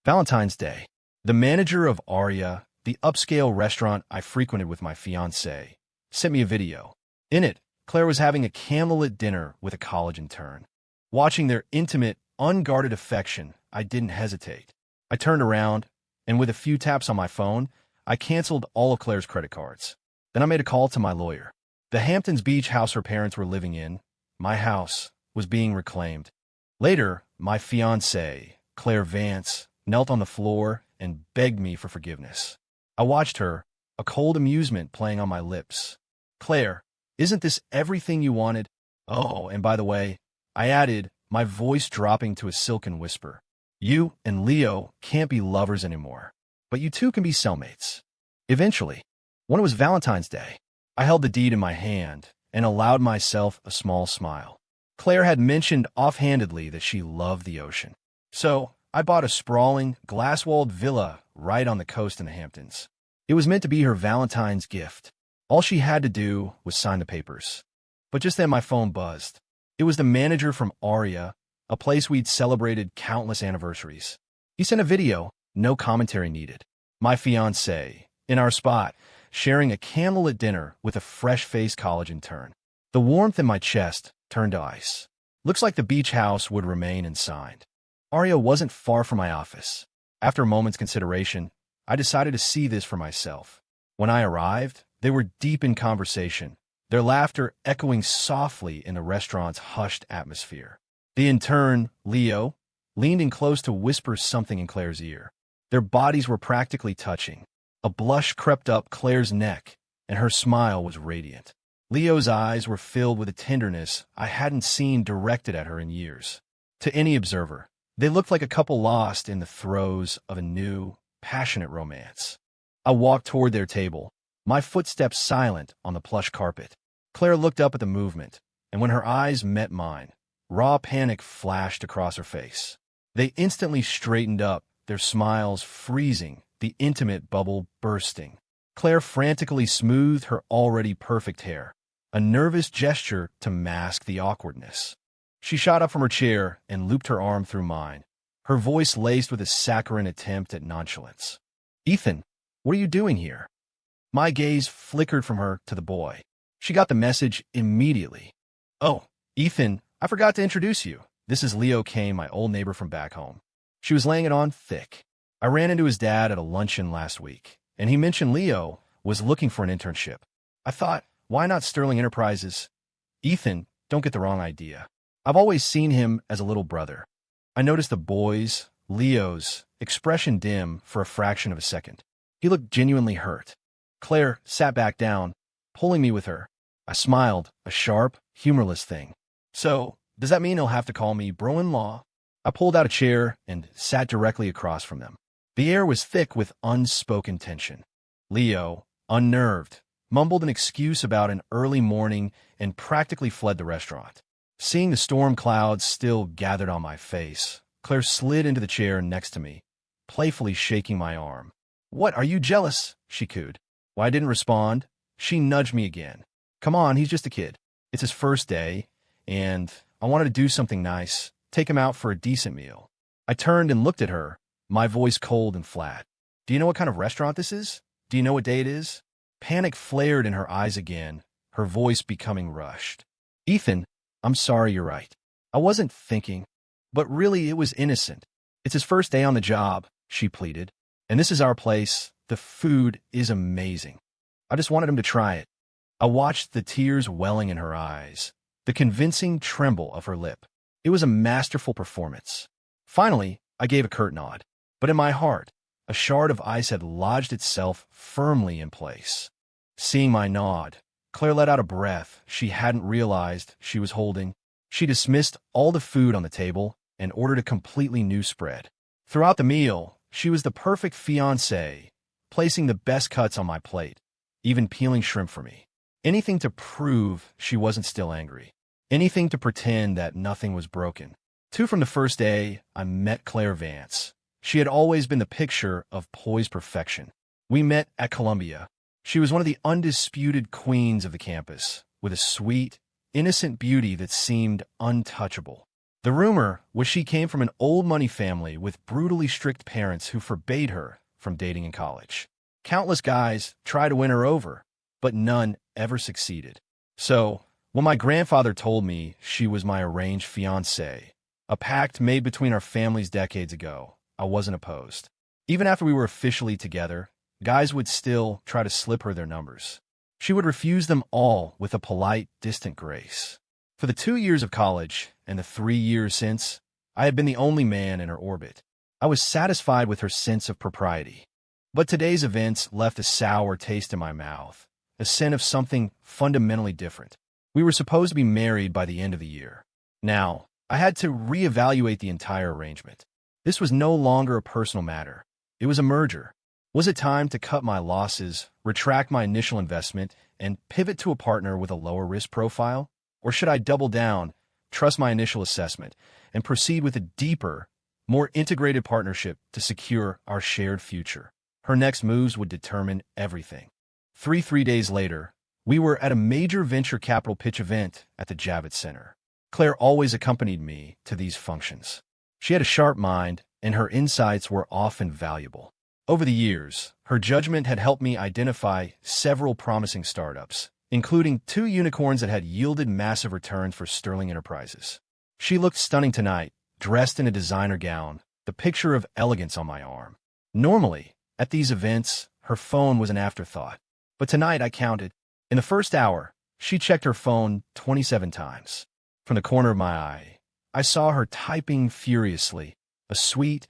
Valentine's Day. The manager of Aria, the upscale restaurant I frequented with my fiancée, sent me a video. In it, Claire was having a candlelit dinner with a college intern. Watching their intimate, unguarded affection, I didn't hesitate. I turned around, and with a few taps on my phone, I canceled all of Claire's credit cards. Then I made a call to my lawyer. The Hamptons Beach house her parents were living in, my house, was being reclaimed. Later, my fiancée, Claire Vance, knelt on the floor and begged me for forgiveness. I watched her, a cold amusement playing on my lips. "Claire, isn't this everything you wanted?" "Oh, and by the way," I added, my voice dropping to a silken whisper, "you and Leo can't be lovers anymore, but you two can be cellmates. Eventually." When it was Valentine's Day, I held the deed in my hand and allowed myself a small smile. Claire had mentioned offhandedly that she loved the ocean. So, I bought a sprawling, glass-walled villa right on the coast in the Hamptons. It was meant to be her Valentine's gift. All she had to do was sign the papers. But just then my phone buzzed. It was the manager from Aria, a place we'd celebrated countless anniversaries. He sent a video, no commentary needed. My fiancée, in our spot, sharing a candlelit dinner with a fresh-faced college intern. The warmth in my chest turned to ice. Looks like the beach house would remain unsigned. Aria wasn't far from my office. After a moment's consideration, I decided to see this for myself. When I arrived, they were deep in conversation, their laughter echoing softly in the restaurant's hushed atmosphere. The intern, Leo, leaned in close to whisper something in Claire's ear. Their bodies were practically touching. A blush crept up Claire's neck, and her smile was radiant. Leo's eyes were filled with a tenderness I hadn't seen directed at her in years. To any observer, they looked like a couple lost in the throes of a new, passionate romance. I walked toward their table, my footsteps silent on the plush carpet. Claire looked up at the movement, and when her eyes met mine, raw panic flashed across her face. They instantly straightened up, their smiles freezing, the intimate bubble bursting. Claire frantically smoothed her already perfect hair, a nervous gesture to mask the awkwardness. She shot up from her chair and looped her arm through mine, her voice laced with a saccharine attempt at nonchalance. "Ethan, what are you doing here?" My gaze flickered from her to the boy. She got the message immediately. "Oh, Ethan, I forgot to introduce you. This is Leo Kane, my old neighbor from back home." She was laying it on thick. I ran into his dad at a luncheon last week, and he mentioned Leo was looking for an internship. I thought, why not Sterling Enterprises? "Ethan, don't get the wrong idea. I've always seen him as a little brother." I noticed the boy's, Leo's, expression dim for a fraction of a second. He looked genuinely hurt. Claire sat back down, pulling me with her. I smiled, a sharp, humorless thing. "So, does that mean he'll have to call me bro-in-law?" I pulled out a chair and sat directly across from them. The air was thick with unspoken tension. Leo, unnerved, mumbled an excuse about an early morning and practically fled the restaurant. Seeing the storm clouds still gathered on my face, Claire slid into the chair next to me, playfully shaking my arm. "What, are you jealous?" she cooed. When I didn't respond, she nudged me again. "Come on, he's just a kid. It's his first day, and I wanted to do something nice, take him out for a decent meal." I turned and looked at her, my voice cold and flat. "Do you know what kind of restaurant this is? Do you know what day it is?" Panic flared in her eyes again, her voice becoming rushed. "Ethan, I'm sorry, you're right. I wasn't thinking. But really, it was innocent. It's his first day on the job," she pleaded. "And this is our place. The food is amazing. I just wanted him to try it." I watched the tears welling in her eyes, the convincing tremble of her lip. It was a masterful performance. Finally, I gave a curt nod. But in my heart, a shard of ice had lodged itself firmly in place. Seeing my nod, Claire let out a breath she hadn't realized she was holding. She dismissed all the food on the table and ordered a completely new spread. Throughout the meal, she was the perfect fiancée, placing the best cuts on my plate, even peeling shrimp for me. Anything to prove she wasn't still angry. Anything to pretend that nothing was broken. From the first day I met Claire Vance. She had always been the picture of poised perfection. We met at Columbia. She was one of the undisputed queens of the campus, with a sweet, innocent beauty that seemed untouchable. The rumor was she came from an old money family with brutally strict parents who forbade her from dating in college. Countless guys tried to win her over, but none ever succeeded. So, when my grandfather told me she was my arranged fiancée, a pact made between our families decades ago, I wasn't opposed. Even after we were officially together, guys would still try to slip her their numbers. She would refuse them all with a polite, distant grace. For the 2 years of college and the 3 years since, I had been the only man in her orbit. I was satisfied with her sense of propriety. But today's events left a sour taste in my mouth, a scent of something fundamentally different. We were supposed to be married by the end of the year. Now, I had to reevaluate the entire arrangement. This was no longer a personal matter. It was a merger. Was it time to cut my losses, retract my initial investment, and pivot to a partner with a lower risk profile? Or should I double down, trust my initial assessment, and proceed with a deeper, more integrated partnership to secure our shared future? Her next moves would determine everything. Three days later, we were at a major venture capital pitch event at the Javits Center. Claire always accompanied me to these functions. She had a sharp mind, and her insights were often valuable. Over the years, her judgment had helped me identify several promising startups, including 2 unicorns that had yielded massive returns for Sterling Enterprises. She looked stunning tonight, dressed in a designer gown, the picture of elegance on my arm. Normally, at these events, her phone was an afterthought. But tonight I counted. In the first hour, she checked her phone 27 times. From the corner of my eye, I saw her typing furiously, a sweet,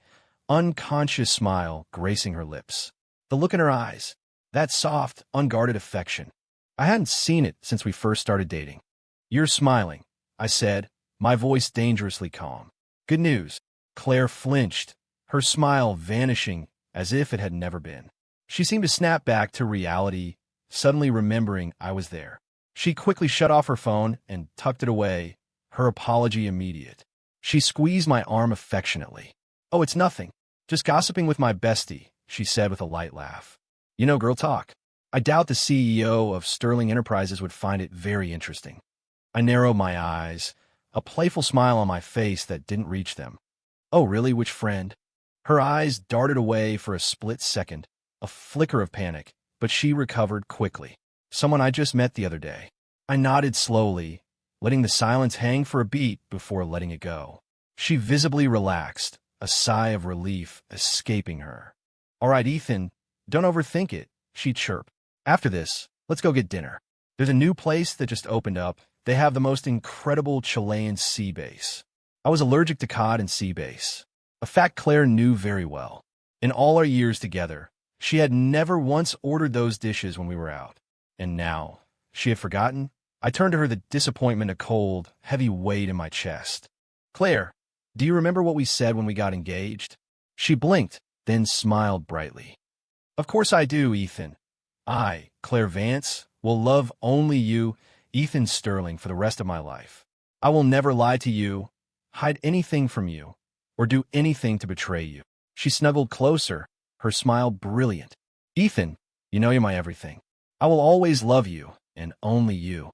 unconscious smile gracing her lips. The look in her eyes, that soft, unguarded affection. I hadn't seen it since we first started dating. "You're smiling," I said, my voice dangerously calm. "Good news." Claire flinched, her smile vanishing as if it had never been. She seemed to snap back to reality, suddenly remembering I was there. She quickly shut off her phone and tucked it away, her apology immediate. She squeezed my arm affectionately. "Oh, it's nothing. Just gossiping with my bestie," she said with a light laugh. "You know, girl talk." I doubt the CEO of Sterling Enterprises would find it very interesting. I narrowed my eyes, a playful smile on my face that didn't reach them. "Oh, really? Which friend?" Her eyes darted away for a split second, a flicker of panic, but she recovered quickly. "Someone I just met the other day." I nodded slowly, letting the silence hang for a beat before letting it go. She visibly relaxed, a sigh of relief escaping her. "All right, Ethan, don't overthink it," she chirped. "After this, let's go get dinner. There's a new place that just opened up. They have the most incredible Chilean sea bass." I was allergic to cod and sea bass, a fact Claire knew very well. In all our years together, she had never once ordered those dishes when we were out. And now, she had forgotten? I turned to her, the disappointment a cold, heavy weight in my chest. "Claire, do you remember what we said when we got engaged?" She blinked, then smiled brightly. "Of course I do, Ethan. I, Claire Vance, will love only you, Ethan Sterling, for the rest of my life. I will never lie to you, hide anything from you, or do anything to betray you." She snuggled closer, her smile brilliant. "Ethan, you know you're my everything. I will always love you, and only you."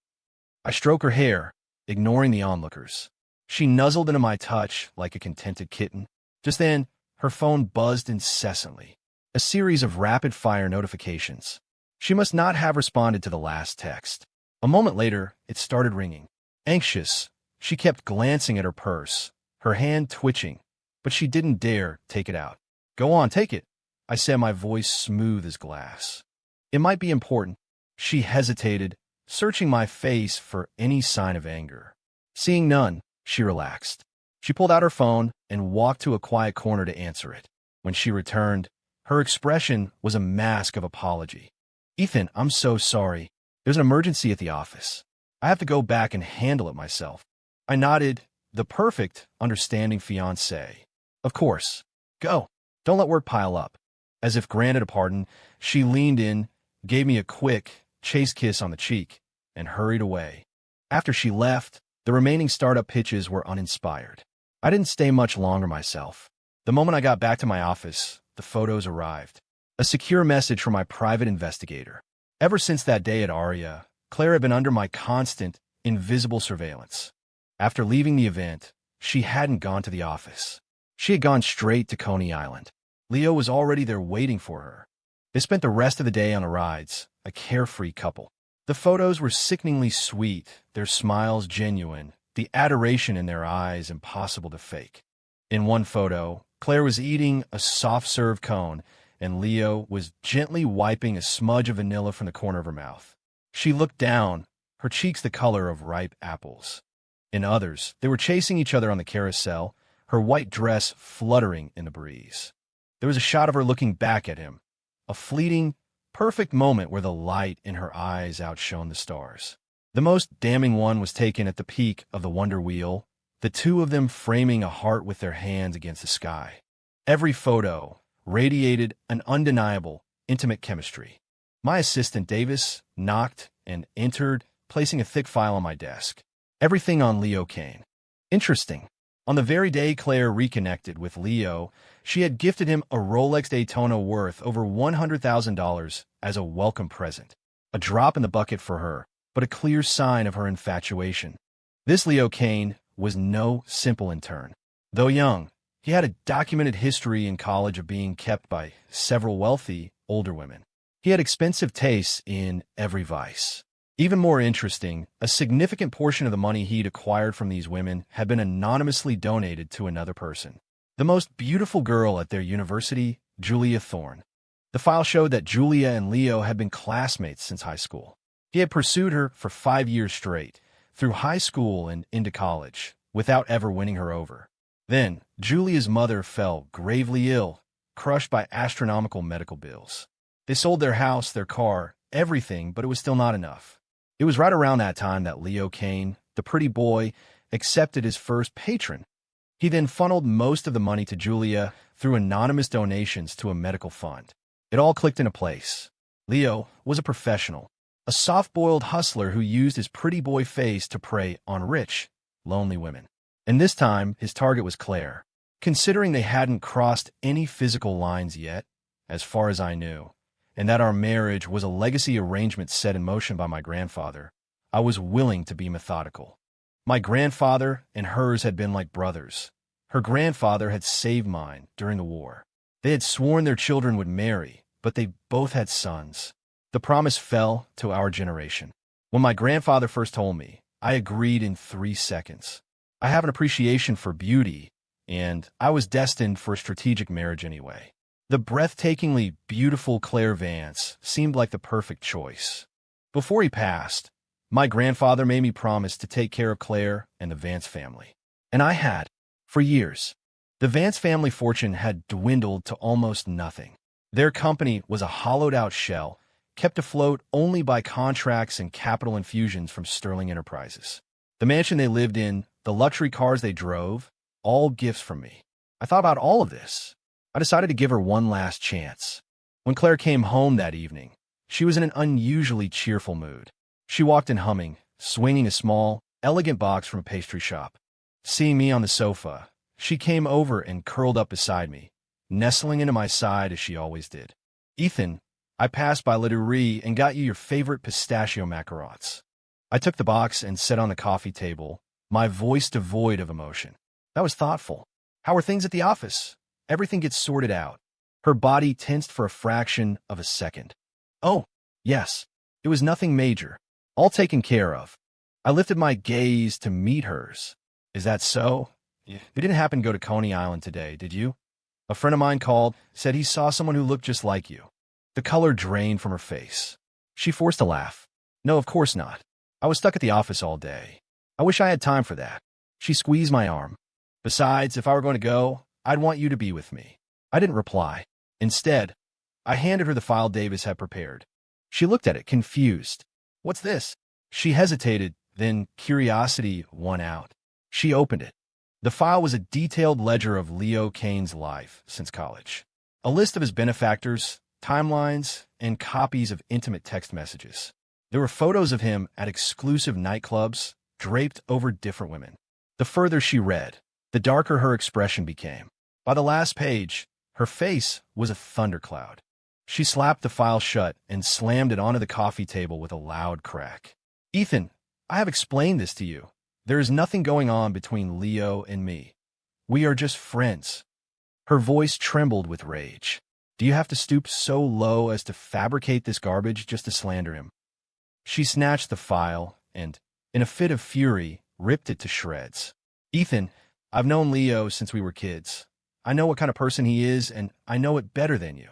I stroked her hair, ignoring the onlookers. She nuzzled into my touch like a contented kitten. Just then, her phone buzzed incessantly, a series of rapid-fire notifications. She must not have responded to the last text. A moment later, it started ringing. Anxious, she kept glancing at her purse, her hand twitching, but she didn't dare take it out. "Go on, take it," I said, my voice smooth as glass. "It might be important." She hesitated, searching my face for any sign of anger. Seeing none, she relaxed. She pulled out her phone and walked to a quiet corner to answer it. When she returned, her expression was a mask of apology. "Ethan, I'm so sorry. There's an emergency at the office. I have to go back and handle it myself." I nodded, the perfect, understanding fiancé. "Of course. Go. Don't let work pile up." As if granted a pardon, she leaned in, gave me a quick, chaste kiss on the cheek, and hurried away. After she left, the remaining startup pitches were uninspired. I didn't stay much longer myself. The moment I got back to my office, the photos arrived. A secure message from my private investigator. Ever since that day at Aria, Claire had been under my constant, invisible surveillance. After leaving the event, she hadn't gone to the office. She had gone straight to Coney Island. Leo was already there waiting for her. They spent the rest of the day on the rides, a carefree couple. The photos were sickeningly sweet, their smiles genuine, the adoration in their eyes impossible to fake. In one photo, Claire was eating a soft-serve cone, and Leo was gently wiping a smudge of vanilla from the corner of her mouth. She looked down, her cheeks the color of ripe apples. In others, they were chasing each other on the carousel, her white dress fluttering in the breeze. There was a shot of her looking back at him, a fleeting, perfect moment where the light in her eyes outshone the stars. The most damning one was taken at the peak of the Wonder Wheel, the two of them framing a heart with their hands against the sky. Every photo radiated an undeniable, intimate chemistry. My assistant, Davis, knocked and entered, placing a thick file on my desk. Everything on Leo Kane. Interesting. On the very day Claire reconnected with Leo, she had gifted him a Rolex Daytona worth over $100,000 as a welcome present. A drop in the bucket for her, but a clear sign of her infatuation. This Leo Kane was no simple intern. Though young, he had a documented history in college of being kept by several wealthy, older women. He had expensive tastes in every vice. Even more interesting, a significant portion of the money he'd acquired from these women had been anonymously donated to another person. The most beautiful girl at their university, Julia Thorne. The file showed that Julia and Leo had been classmates since high school. He had pursued her for 5 years straight, through high school and into college, without ever winning her over. Then, Julia's mother fell gravely ill, crushed by astronomical medical bills. They sold their house, their car, everything, but it was still not enough. It was right around that time that Leo Kane, the pretty boy, accepted his first patron. He then funneled most of the money to Julia through anonymous donations to a medical fund. It all clicked into place. Leo was a professional, a soft-boiled hustler who used his pretty boy face to prey on rich, lonely women. And this time, his target was Claire. Considering they hadn't crossed any physical lines yet, as far as I knew, and that our marriage was a legacy arrangement set in motion by my grandfather, I was willing to be methodical. My grandfather and hers had been like brothers. Her grandfather had saved mine during the war. They had sworn their children would marry, but they both had sons. The promise fell to our generation. When my grandfather first told me, I agreed in 3 seconds. I have an appreciation for beauty, and I was destined for a strategic marriage anyway. The breathtakingly beautiful Claire Vance seemed like the perfect choice. Before he passed, my grandfather made me promise to take care of Claire and the Vance family. And I had, for years. The Vance family fortune had dwindled to almost nothing. Their company was a hollowed-out shell, kept afloat only by contracts and capital infusions from Sterling Enterprises. The mansion they lived in, the luxury cars they drove, all gifts from me. I thought about all of this. I decided to give her one last chance. When Claire came home that evening, she was in an unusually cheerful mood. She walked in humming, swinging a small, elegant box from a pastry shop. Seeing me on the sofa, she came over and curled up beside me, nestling into my side as she always did. "Ethan, I passed by La Doury and got you your favorite pistachio macarons." I took the box and sat on the coffee table, my voice devoid of emotion. That was thoughtful. "How are things at the office?" "Everything gets sorted out." Her body tensed for a fraction of a second. "Oh, yes. It was nothing major. All taken care of." I lifted my gaze to meet hers. "Is that so? You didn't happen to go to Coney Island today, did you? A friend of mine called, said he saw someone who looked just like you." The color drained from her face. She forced a laugh. "No, of course not. I was stuck at the office all day. I wish I had time for that." She squeezed my arm. "Besides, if I were going to go, I'd want you to be with me." I didn't reply. Instead, I handed her the file Davis had prepared. She looked at it, confused. "What's this?" She hesitated, then curiosity won out. She opened it. The file was a detailed ledger of Leo Kane's life since college. A list of his benefactors, timelines, and copies of intimate text messages. There were photos of him at exclusive nightclubs, draped over different women. The further she read, the darker her expression became. By the last page, her face was a thundercloud. She slapped the file shut and slammed it onto the coffee table with a loud crack. "Ethan, I have explained this to you. There is nothing going on between Leo and me. We are just friends. Her voice trembled with rage. Do you have to stoop so low as to fabricate this garbage just to slander him? She snatched the file and, in a fit of fury, ripped it to shreds. Ethan, I've known Leo since we were kids. I know what kind of person he is, and I know it better than you.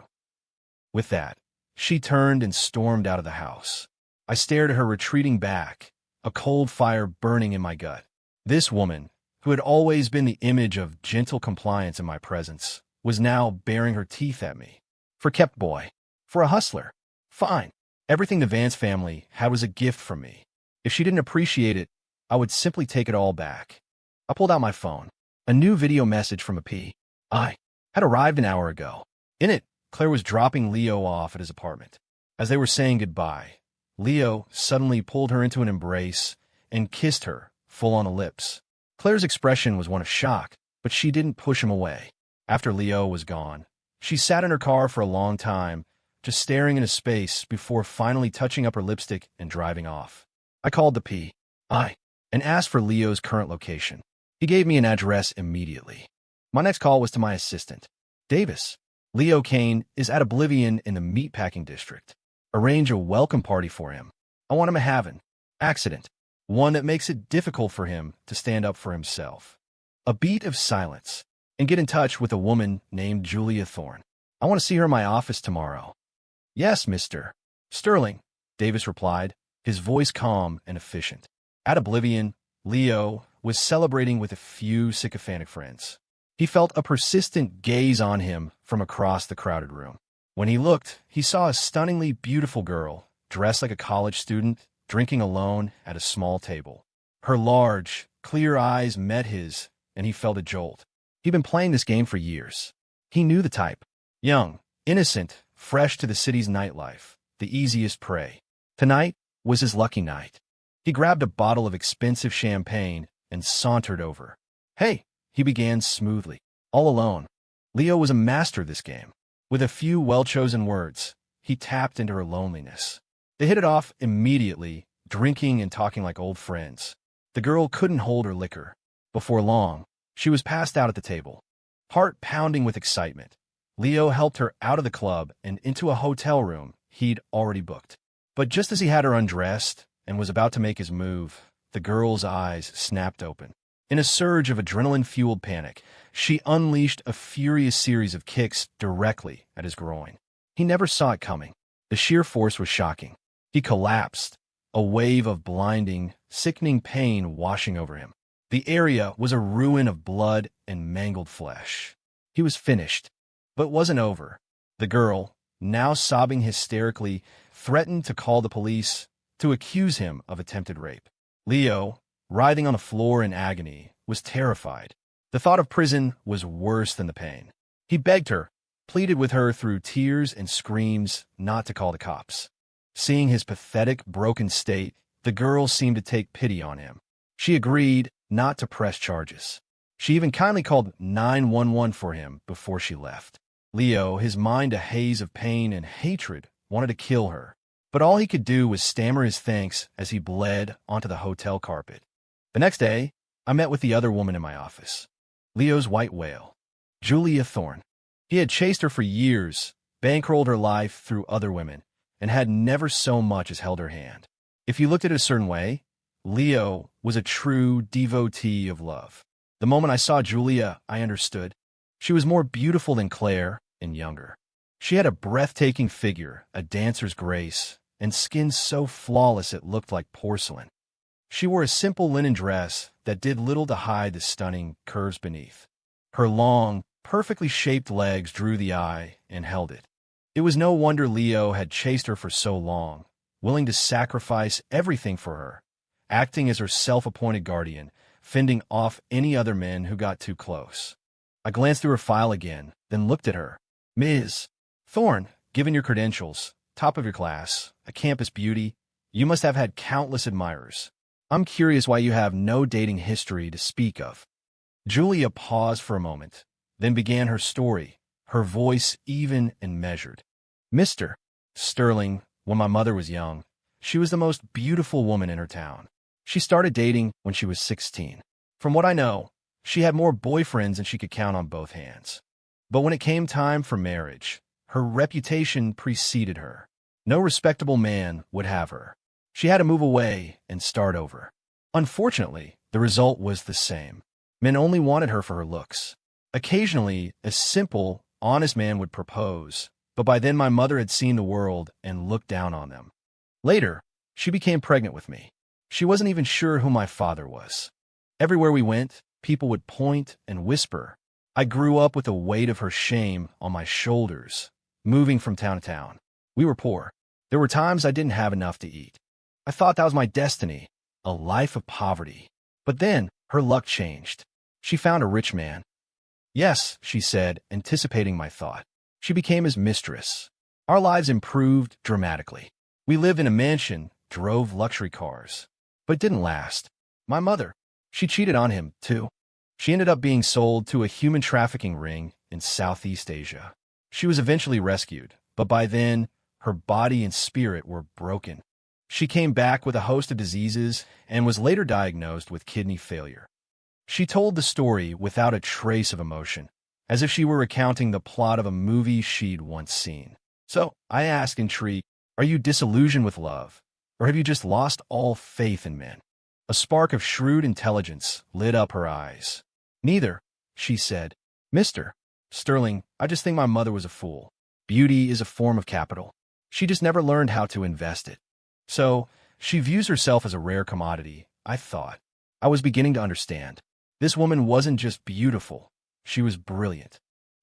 With that, she turned and stormed out of the house. I stared at her retreating back, a cold fire burning in my gut. This woman, who had always been the image of gentle compliance in my presence, was now baring her teeth at me. For kept boy. For a hustler. Fine. Everything the Vance family had was a gift from me. If she didn't appreciate it, I would simply take it all back. I pulled out my phone. A new video message from a P.I. had arrived an hour ago. In it, Claire was dropping Leo off at his apartment. As they were saying goodbye, Leo suddenly pulled her into an embrace and kissed her, full on the lips. Claire's expression was one of shock, but she didn't push him away. After Leo was gone, she sat in her car for a long time, just staring into space before finally touching up her lipstick and driving off. I called the P.I. and asked for Leo's current location. He gave me an address immediately. My next call was to my assistant, Davis. Leo Kane is at Oblivion in the meatpacking district. Arrange a welcome party for him. I want him to have an accident, one that makes it difficult for him to stand up for himself. A beat of silence, and get in touch with a woman named Julia Thorne. I want to see her in my office tomorrow. Yes, Mr. Sterling, Davis replied, his voice calm and efficient. At Oblivion, Leo was celebrating with a few sycophantic friends. He felt a persistent gaze on him from across the crowded room. When he looked, he saw a stunningly beautiful girl, dressed like a college student, drinking alone at a small table. Her large, clear eyes met his, and he felt a jolt. He'd been playing this game for years. He knew the type. Young, innocent, fresh to the city's nightlife, the easiest prey. Tonight was his lucky night. He grabbed a bottle of expensive champagne and sauntered over. Hey, he began smoothly. All alone. Leo was a master of this game. With a few well-chosen words, he tapped into her loneliness. They hit it off immediately, drinking and talking like old friends. The girl couldn't hold her liquor. Before long, she was passed out at the table. Heart pounding with excitement, Leo helped her out of the club and into a hotel room he'd already booked. But just as he had her undressed and was about to make his move, the girl's eyes snapped open. In a surge of adrenaline-fueled panic, she unleashed a furious series of kicks directly at his groin. He never saw it coming. The sheer force was shocking. He collapsed, a wave of blinding, sickening pain washing over him. The area was a ruin of blood and mangled flesh. He was finished, but wasn't over. The girl, now sobbing hysterically, threatened to call the police to accuse him of attempted rape. Leo, writhing on the floor in agony, was terrified. The thought of prison was worse than the pain. He begged her, pleaded with her through tears and screams not to call the cops. Seeing his pathetic, broken state, the girl seemed to take pity on him. She agreed not to press charges. She even kindly called 911 for him before she left. Leo, his mind a haze of pain and hatred, wanted to kill her, but all he could do was stammer his thanks as he bled onto the hotel carpet. The next day, I met with the other woman in my office, Leo's white whale, Julia Thorne. He had chased her for years, bankrolled her life through other women, and had never so much as held her hand. If you looked at it a certain way, Leo was a true devotee of love. The moment I saw Julia, I understood. She was more beautiful than Claire and younger. She had a breathtaking figure, a dancer's grace, and skin so flawless it looked like porcelain. She wore a simple linen dress that did little to hide the stunning curves beneath. Her long, perfectly shaped legs drew the eye and held it. It was no wonder Leo had chased her for so long, willing to sacrifice everything for her, acting as her self-appointed guardian, fending off any other men who got too close. I glanced through her file again, then looked at her. Ms. Thorne, given your credentials, top of your class, a campus beauty, you must have had countless admirers. I'm curious why you have no dating history to speak of. Julia paused for a moment, then began her story, her voice even and measured. Mr. Sterling, when my mother was young, she was the most beautiful woman in her town. She started dating when she was 16. From what I know, she had more boyfriends than she could count on both hands. But when it came time for marriage, her reputation preceded her. No respectable man would have her. She had to move away and start over. Unfortunately, the result was the same. Men only wanted her for her looks. Occasionally, a simple, honest man would propose, but by then my mother had seen the world and looked down on them. Later, she became pregnant with me. She wasn't even sure who my father was. Everywhere we went, people would point and whisper. I grew up with the weight of her shame on my shoulders, moving from town to town. We were poor. There were times I didn't have enough to eat. I thought that was my destiny, a life of poverty. But then, her luck changed. She found a rich man. Yes, she said, anticipating my thought. She became his mistress. Our lives improved dramatically. We lived in a mansion, drove luxury cars. But it didn't last. My mother, she cheated on him, too. She ended up being sold to a human trafficking ring in Southeast Asia. She was eventually rescued, but by then, her body and spirit were broken. She came back with a host of diseases and was later diagnosed with kidney failure. She told the story without a trace of emotion, as if she were recounting the plot of a movie she'd once seen. So, I asked, intrigued, are you disillusioned with love, or have you just lost all faith in men? A spark of shrewd intelligence lit up her eyes. Neither, she said. Mr. Sterling, I just think my mother was a fool. Beauty is a form of capital. She just never learned how to invest it. So, she views herself as a rare commodity, I thought. I was beginning to understand. This woman wasn't just beautiful. She was brilliant.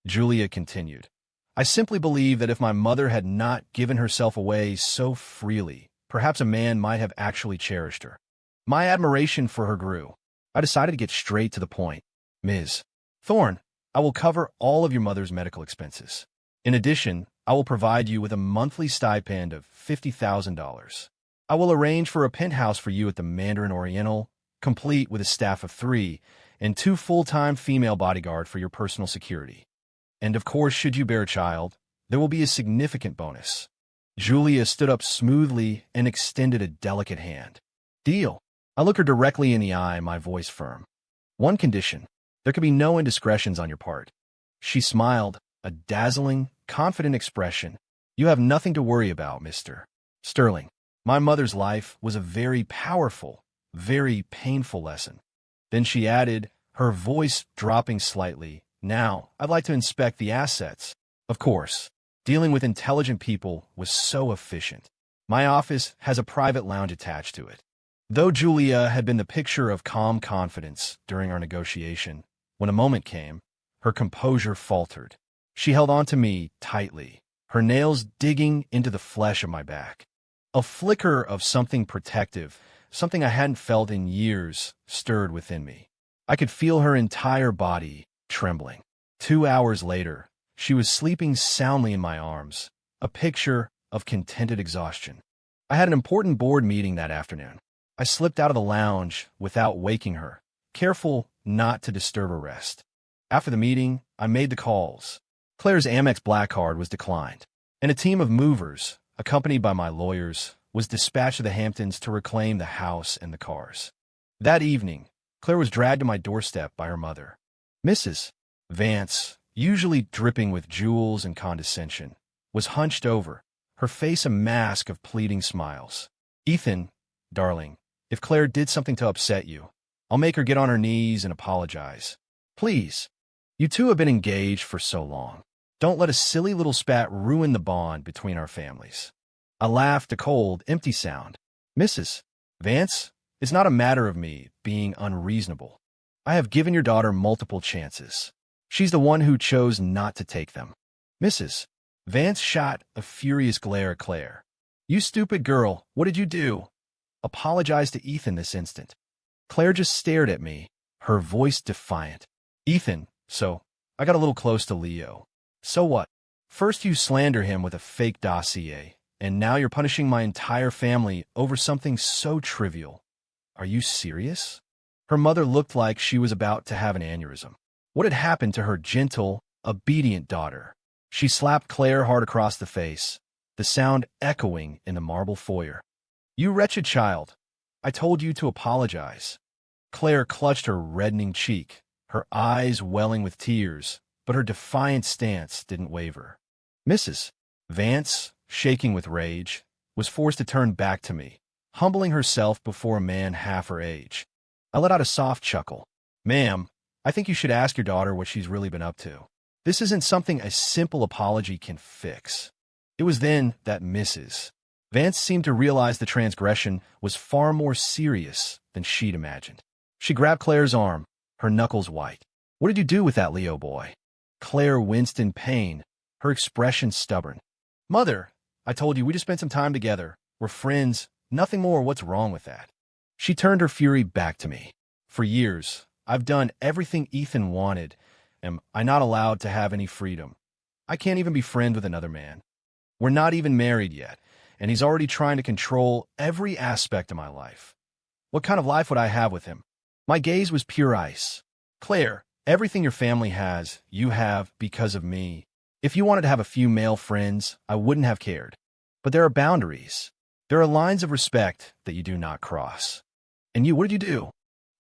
Julia continued. I simply believe that if my mother had not given herself away so freely, perhaps a man might have actually cherished her. My admiration for her grew. I decided to get straight to the point. Ms. Thorne, I will cover all of your mother's medical expenses. In addition, I will provide you with a monthly stipend of $50,000. I will arrange for a penthouse for you at the Mandarin Oriental, complete with a staff of 3, and 2 full-time female bodyguard for your personal security. And of course, should you bear a child, there will be a significant bonus. Julia stood up smoothly and extended a delicate hand. Deal. I looked her directly in the eye, my voice firm. One condition. There can be no indiscretions on your part. She smiled, a dazzling, confident expression. You have nothing to worry about, Mr. Sterling. My mother's life was a very powerful, very painful lesson. Then she added, her voice dropping slightly, now, I'd like to inspect the assets. Of course, dealing with intelligent people was so efficient. My office has a private lounge attached to it. Though Julia had been the picture of calm confidence during our negotiation, when a moment came, her composure faltered. She held on to me tightly, her nails digging into the flesh of my back. A flicker of something protective, something I hadn't felt in years, stirred within me. I could feel her entire body trembling. 2 hours later, she was sleeping soundly in my arms, a picture of contented exhaustion. I had an important board meeting that afternoon. I slipped out of the lounge without waking her, careful not to disturb her rest. After the meeting, I made the calls. Claire's Amex Black Card was declined, and a team of movers, accompanied by my lawyers, was dispatched to the Hamptons to reclaim the house and the cars. That evening, Claire was dragged to my doorstep by her mother. Mrs. Vance, usually dripping with jewels and condescension, was hunched over, her face a mask of pleading smiles. Ethan, darling, if Claire did something to upset you, I'll make her get on her knees and apologize. Please. You two have been engaged for so long. Don't let a silly little spat ruin the bond between our families. I laughed, a cold, empty sound. Mrs. Vance, it's not a matter of me being unreasonable. I have given your daughter multiple chances. She's the one who chose not to take them. Mrs. Vance shot a furious glare at Claire. You stupid girl, what did you do? Apologize to Ethan this instant. Claire just stared at me, her voice defiant. Ethan, so, I got a little close to Leo. So what? First you slander him with a fake dossier, and now you're punishing my entire family over something so trivial. Are you serious? Her mother looked like she was about to have an aneurysm. What had happened to her gentle, obedient daughter? She slapped Claire hard across the face, the sound echoing in the marble foyer. You wretched child. I told you to apologize. Claire clutched her reddening cheek, her eyes welling with tears, but her defiant stance didn't waver. Mrs. Vance, shaking with rage, was forced to turn back to me, humbling herself before a man half her age. I let out a soft chuckle. Ma'am, I think you should ask your daughter what she's really been up to. This isn't something a simple apology can fix. It was then that Mrs. Vance seemed to realize the transgression was far more serious than she'd imagined. She grabbed Claire's arm, her knuckles white. What did you do with that Leo boy? Claire winced in pain, her expression stubborn. Mother, I told you we just spent some time together. We're friends. Nothing more. What's wrong with that? She turned her fury back to me. For years, I've done everything Ethan wanted. Am I not allowed to have any freedom? I can't even be friends with another man. We're not even married yet, and he's already trying to control every aspect of my life. What kind of life would I have with him? My gaze was pure ice. Claire, everything your family has, you have because of me. If you wanted to have a few male friends, I wouldn't have cared. But there are boundaries. There are lines of respect that you do not cross. And you, what did you do?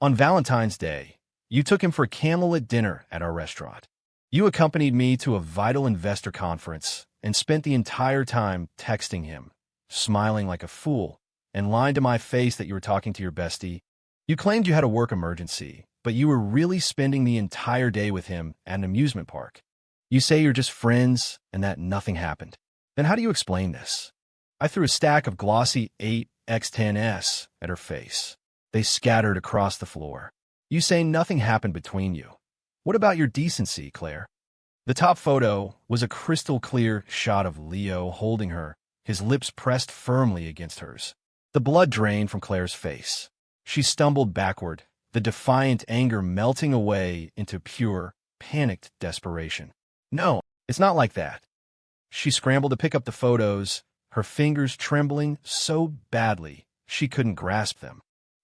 On Valentine's Day, you took him for a candlelit dinner at our restaurant. You accompanied me to a vital investor conference and spent the entire time texting him, smiling like a fool, and lying to my face that you were talking to your bestie. You claimed you had a work emergency, but you were really spending the entire day with him at an amusement park. You say you're just friends and that nothing happened. Then how do you explain this? I threw a stack of glossy 8x10s at her face. They scattered across the floor. You say nothing happened between you. What about your decency, Claire? The top photo was a crystal-clear shot of Leo holding her, his lips pressed firmly against hers. The blood drained from Claire's face. She stumbled backward, the defiant anger melting away into pure, panicked desperation. No, it's not like that. She scrambled to pick up the photos, her fingers trembling so badly she couldn't grasp them.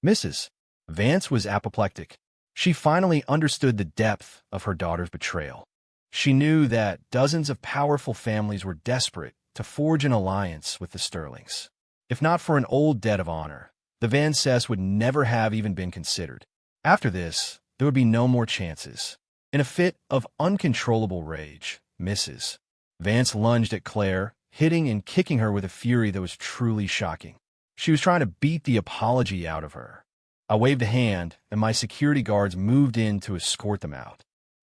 Mrs. Vance was apoplectic. She finally understood the depth of her daughter's betrayal. She knew that dozens of powerful families were desperate to forge an alliance with the Sterlings. If not for an old debt of honor, the Vances would never have even been considered. After this, there would be no more chances. In a fit of uncontrollable rage, Mrs. Vance lunged at Claire, hitting and kicking her with a fury that was truly shocking. She was trying to beat the apology out of her. I waved a hand, and my security guards moved in to escort them out.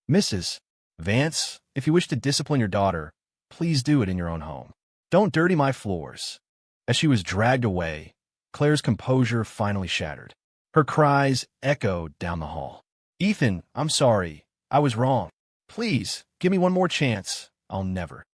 Mrs. Vance, if you wish to discipline your daughter, please do it in your own home. Don't dirty my floors. As she was dragged away, Claire's composure finally shattered. Her cries echoed down the hall. Ethan, I'm sorry. I was wrong. Please, give me one more chance. I'll never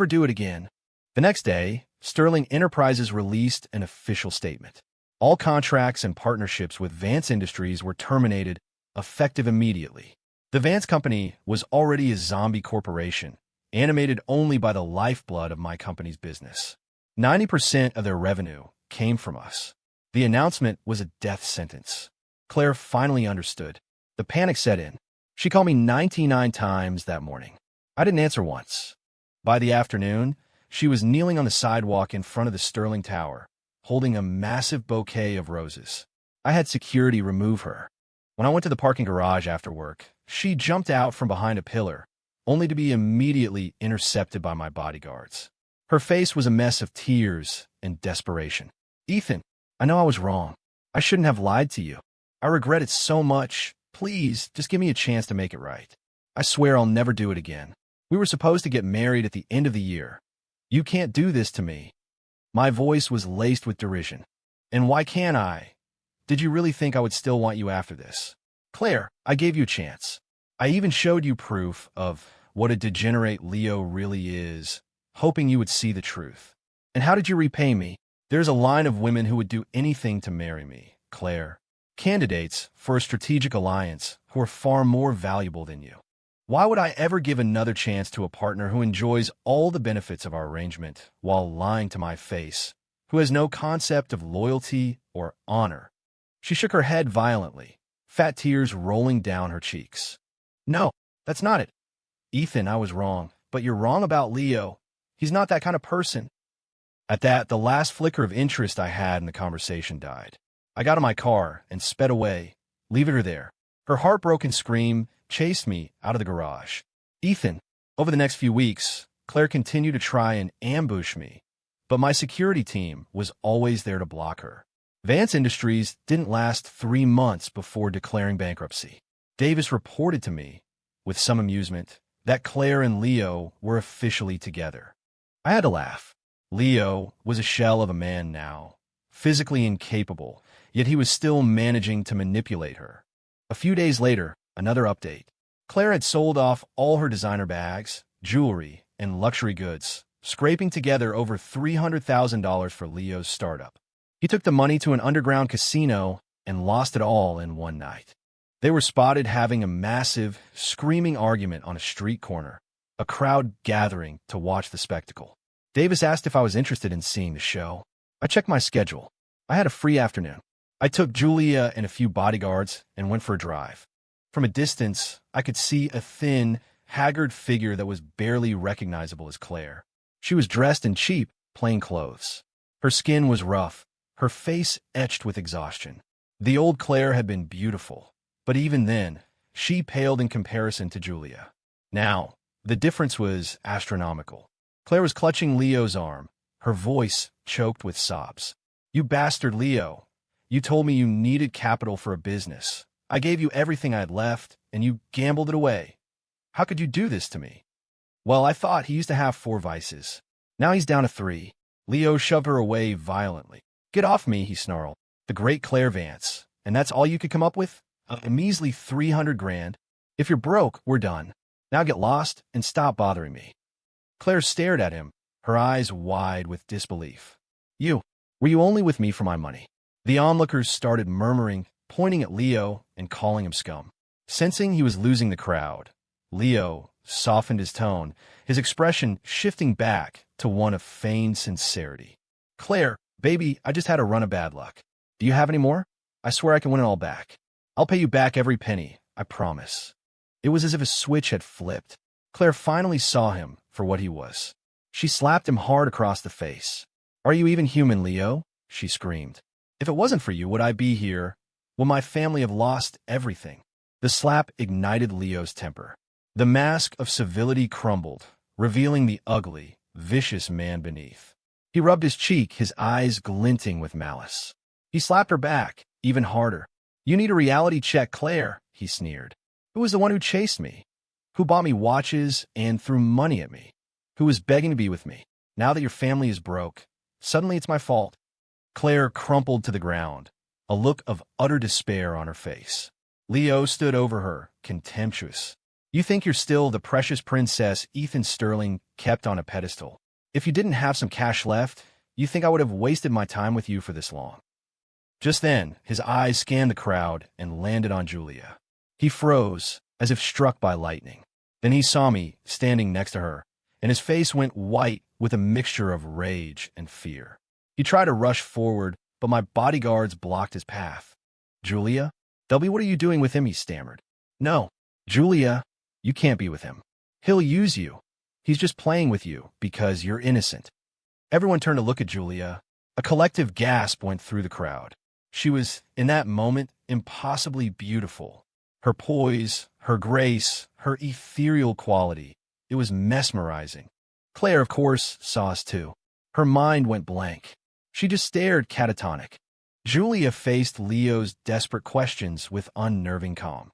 do it again. The next day, Sterling Enterprises released an official statement. All contracts and partnerships with Vance Industries were terminated, effective immediately. The Vance Company was already a zombie corporation, animated only by the lifeblood of my company's business. 90% of their revenue came from us. The announcement was a death sentence. Claire finally understood. The panic set in. She called me 99 times that morning. I didn't answer once. By the afternoon, she was kneeling on the sidewalk in front of the Sterling Tower, holding a massive bouquet of roses. I had security remove her. When I went to the parking garage after work, she jumped out from behind a pillar, only to be immediately intercepted by my bodyguards. Her face was a mess of tears and desperation. Ethan, I know I was wrong. I shouldn't have lied to you. I regret it so much. Please, just give me a chance to make it right. I swear I'll never do it again. We were supposed to get married at the end of the year. You can't do this to me. My voice was laced with derision. And why can't I? Did you really think I would still want you after this? Claire, I gave you a chance. I even showed you proof of what a degenerate Leo really is, hoping you would see the truth. And how did you repay me? There's a line of women who would do anything to marry me, Claire. Candidates for a strategic alliance who are far more valuable than you. Why would I ever give another chance to a partner who enjoys all the benefits of our arrangement while lying to my face, who has no concept of loyalty or honor? She shook her head violently, fat tears rolling down her cheeks. No, that's not it. Ethan, I was wrong, but you're wrong about Leo. He's not that kind of person. At that, the last flicker of interest I had in the conversation died. I got in my car and sped away, leaving her there. Her heartbroken scream chased me out of the garage. Ethan, over the next few weeks, Claire continued to try and ambush me, but my security team was always there to block her. Vance Industries didn't last 3 months before declaring bankruptcy. Davis reported to me, with some amusement, that Claire and Leo were officially together. I had to laugh. Leo was a shell of a man now, physically incapable, yet he was still managing to manipulate her. A few days later, another update. Claire had sold off all her designer bags, jewelry, and luxury goods, scraping together over $300,000 for Leo's startup. He took the money to an underground casino and lost it all in one night. They were spotted having a massive, screaming argument on a street corner, a crowd gathering to watch the spectacle. Davis asked if I was interested in seeing the show. I checked my schedule. I had a free afternoon. I took Julia and a few bodyguards and went for a drive. From a distance, I could see a thin, haggard figure that was barely recognizable as Claire. She was dressed in cheap, plain clothes. Her skin was rough, her face etched with exhaustion. The old Claire had been beautiful, but even then, she paled in comparison to Julia. Now, the difference was astronomical. Claire was clutching Leo's arm, her voice choked with sobs. "You bastard, Leo. You told me you needed capital for a business. I gave you everything I had left, and you gambled it away. How could you do this to me?" "Well, I thought he used to have 4 vices. Now he's down to 3. Leo shoved her away violently. "Get off me," he snarled. "The great Claire Vance. And that's all you could come up with? A measly 300 grand. If you're broke, we're done. Now get lost and stop bothering me." Claire stared at him, her eyes wide with disbelief. Were you only with me for my money?" The onlookers started murmuring, pointing at Leo and calling him scum. Sensing he was losing the crowd, Leo softened his tone, his expression shifting back to one of feigned sincerity. "Claire, baby, I just had a run of bad luck. Do you have any more? I swear I can win it all back. I'll pay you back every penny, I promise." It was as if a switch had flipped. Claire finally saw him for what he was. She slapped him hard across the face. "Are you even human, Leo?" she screamed. "If it wasn't for you, would I be here? Would my family have lost everything?" The slap ignited Leo's temper. The mask of civility crumbled, revealing the ugly, vicious man beneath. He rubbed his cheek, his eyes glinting with malice. He slapped her back, even harder. "You need a reality check, Claire," he sneered. "Who was the one who chased me? Who bought me watches and threw money at me? Who was begging to be with me? Now that your family is broke, suddenly it's my fault." Claire crumpled to the ground, a look of utter despair on her face. Leo stood over her, contemptuous. "You think you're still the precious princess Ethan Sterling kept on a pedestal. If you didn't have some cash left, you think I would have wasted my time with you for this long?" Just then, his eyes scanned the crowd and landed on Julia. He froze, as if struck by lightning. Then he saw me, standing next to her, and his face went white with a mixture of rage and fear. He tried to rush forward, but my bodyguards blocked his path. "Julia? Delby, what are you doing with him?" he stammered. "No, Julia, you can't be with him. He'll use you. He's just playing with you because you're innocent." Everyone turned to look at Julia. A collective gasp went through the crowd. She was, in that moment, impossibly beautiful. Her poise, her grace, her ethereal quality. It was mesmerizing. Claire, of course, saw us too. Her mind went blank. She just stared catatonic. Julia faced Leo's desperate questions with unnerving calm.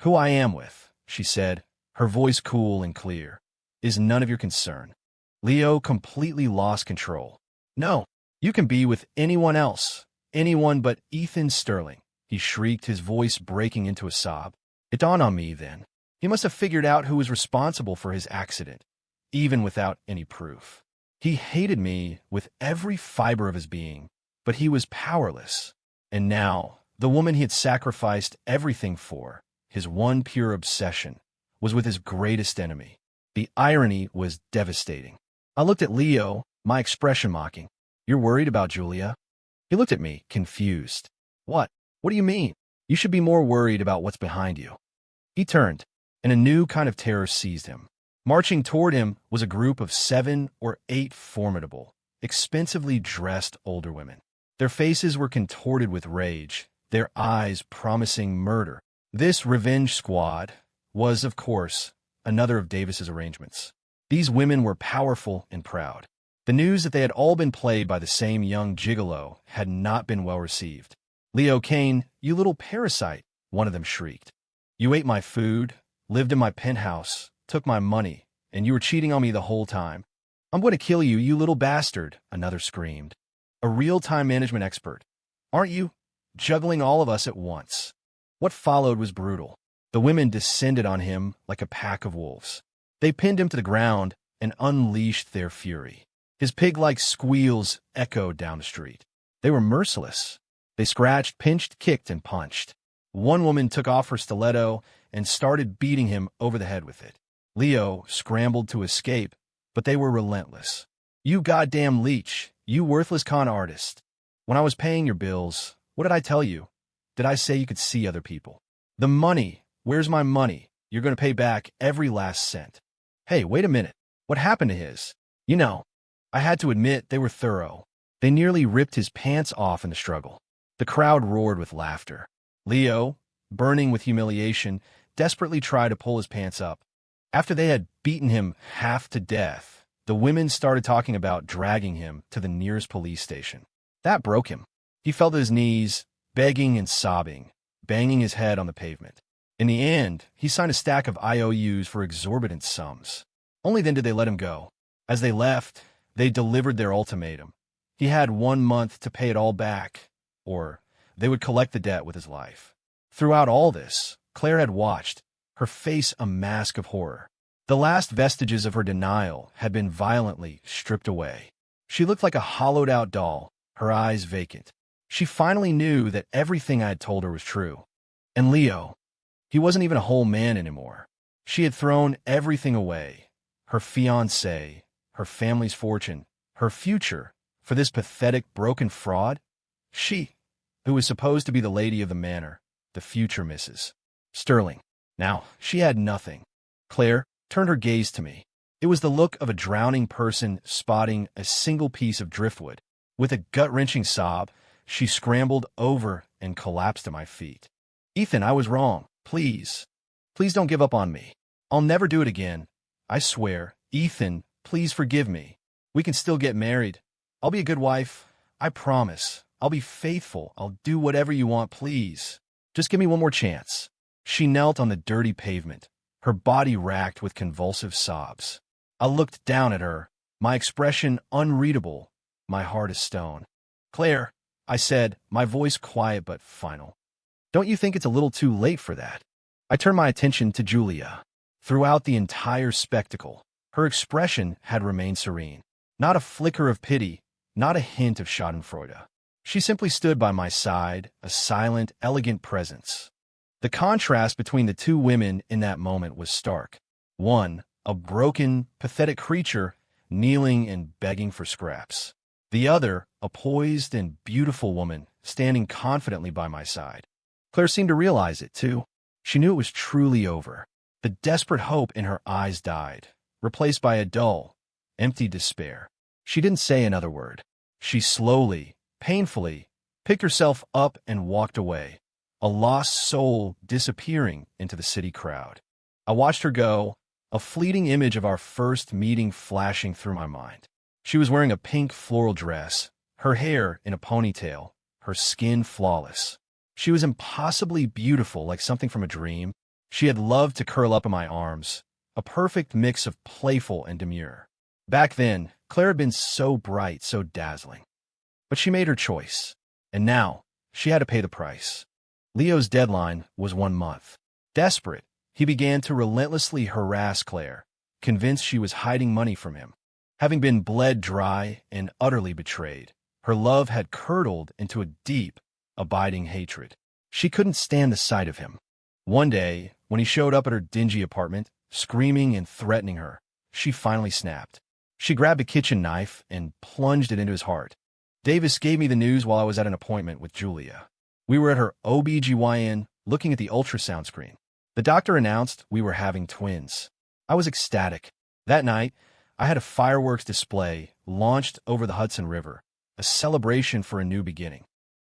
"Who I am with," she said, her voice cool and clear, "is none of your concern." Leo completely lost control. "No, you can be with anyone else, anyone but Ethan Sterling," he shrieked, his voice breaking into a sob. It dawned on me then. He must have figured out who was responsible for his accident, even without any proof. He hated me with every fiber of his being, but he was powerless. And now, the woman he had sacrificed everything for, his one pure obsession, was with his greatest enemy. The irony was devastating. I looked at Leo, my expression mocking. "You're worried about Julia?" He looked at me, confused. What do you mean? You should be more worried about what's behind you." He turned, and a new kind of terror seized him. Marching toward him was a group of 7 or 8 formidable, expensively dressed older women. Their faces were contorted with rage, their eyes promising murder. This revenge squad was, of course, another of Davis's arrangements. These women were powerful and proud. The news that they had all been played by the same young gigolo had not been well received. "Leo Kane, you little parasite," one of them shrieked. "You ate my food, lived in my penthouse, took my money, and you were cheating on me the whole time. I'm going to kill you, you little bastard," another screamed. "A real-time management expert, aren't you? Juggling all of us at once." What followed was brutal. The women descended on him like a pack of wolves. They pinned him to the ground and unleashed their fury. His pig-like squeals echoed down the street. They were merciless. They scratched, pinched, kicked, and punched. One woman took off her stiletto and started beating him over the head with it. Leo scrambled to escape, but they were relentless. "You goddamn leech, you worthless con artist. When I was paying your bills, what did I tell you? Did I say you could see other people? The money, where's my money? You're going to pay back every last cent." "Hey, wait a minute. What happened to his?" "You know." I had to admit they were thorough. They nearly ripped his pants off in the struggle. The crowd roared with laughter. Leo, burning with humiliation, desperately tried to pull his pants up. After they had beaten him half to death, the women started talking about dragging him to the nearest police station. That broke him. He fell to his knees, begging and sobbing, banging his head on the pavement. In the end, he signed a stack of IOUs for exorbitant sums. Only then did they let him go. As they left, they delivered their ultimatum. He had 1 month to pay it all back, or they would collect the debt with his life. Throughout all this, Claire had watched, her face a mask of horror. The last vestiges of her denial had been violently stripped away. She looked like a hollowed-out doll, her eyes vacant. She finally knew that everything I had told her was true. And Leo, he wasn't even a whole man anymore. She had thrown everything away, her fiancé, her family's fortune, her future, for this pathetic, broken fraud? She, who was supposed to be the lady of the manor, the future Mrs. Sterling. Now, she had nothing. Claire turned her gaze to me. It was the look of a drowning person spotting a single piece of driftwood. With a gut-wrenching sob, she scrambled over and collapsed at my feet. "Ethan, I was wrong. Please. Please don't give up on me. I'll never do it again. I swear. Ethan, please forgive me. We can still get married. I'll be a good wife. I promise. I'll be faithful. I'll do whatever you want, please. Just give me one more chance." She knelt on the dirty pavement, her body racked with convulsive sobs. I looked down at her, my expression unreadable, my heart of stone. "Claire," I said, my voice quiet but final. "Don't you think it's a little too late for that?" I turned my attention to Julia. Throughout the entire spectacle, her expression had remained serene. Not a flicker of pity, not a hint of schadenfreude. She simply stood by my side, a silent, elegant presence. The contrast between the two women in that moment was stark. One, a broken, pathetic creature, kneeling and begging for scraps. The other, a poised and beautiful woman, standing confidently by my side. Claire seemed to realize it, too. She knew it was truly over. The desperate hope in her eyes died, replaced by a dull, empty despair. She didn't say another word. She slowly, painfully, picked herself up and walked away, a lost soul disappearing into the city crowd. I watched her go, a fleeting image of our first meeting flashing through my mind. She was wearing a pink floral dress, her hair in a ponytail, her skin flawless. She was impossibly beautiful, like something from a dream. She had loved to curl up in my arms, a perfect mix of playful and demure. Back then, Claire had been so bright, so dazzling. But she made her choice, and now she had to pay the price. Leo's deadline was 1 month. Desperate, he began to relentlessly harass Claire, convinced she was hiding money from him. Having been bled dry and utterly betrayed, her love had curdled into a deep, abiding hatred. She couldn't stand the sight of him. One day, when he showed up at her dingy apartment, screaming and threatening her, she finally snapped. She grabbed a kitchen knife and plunged it into his heart. Davis gave me the news while I was at an appointment with Julia. We were at her OB/GYN looking at the ultrasound screen. The doctor announced we were having twins. I was ecstatic. That night, I had a fireworks display launched over the Hudson River, a celebration for a new beginning.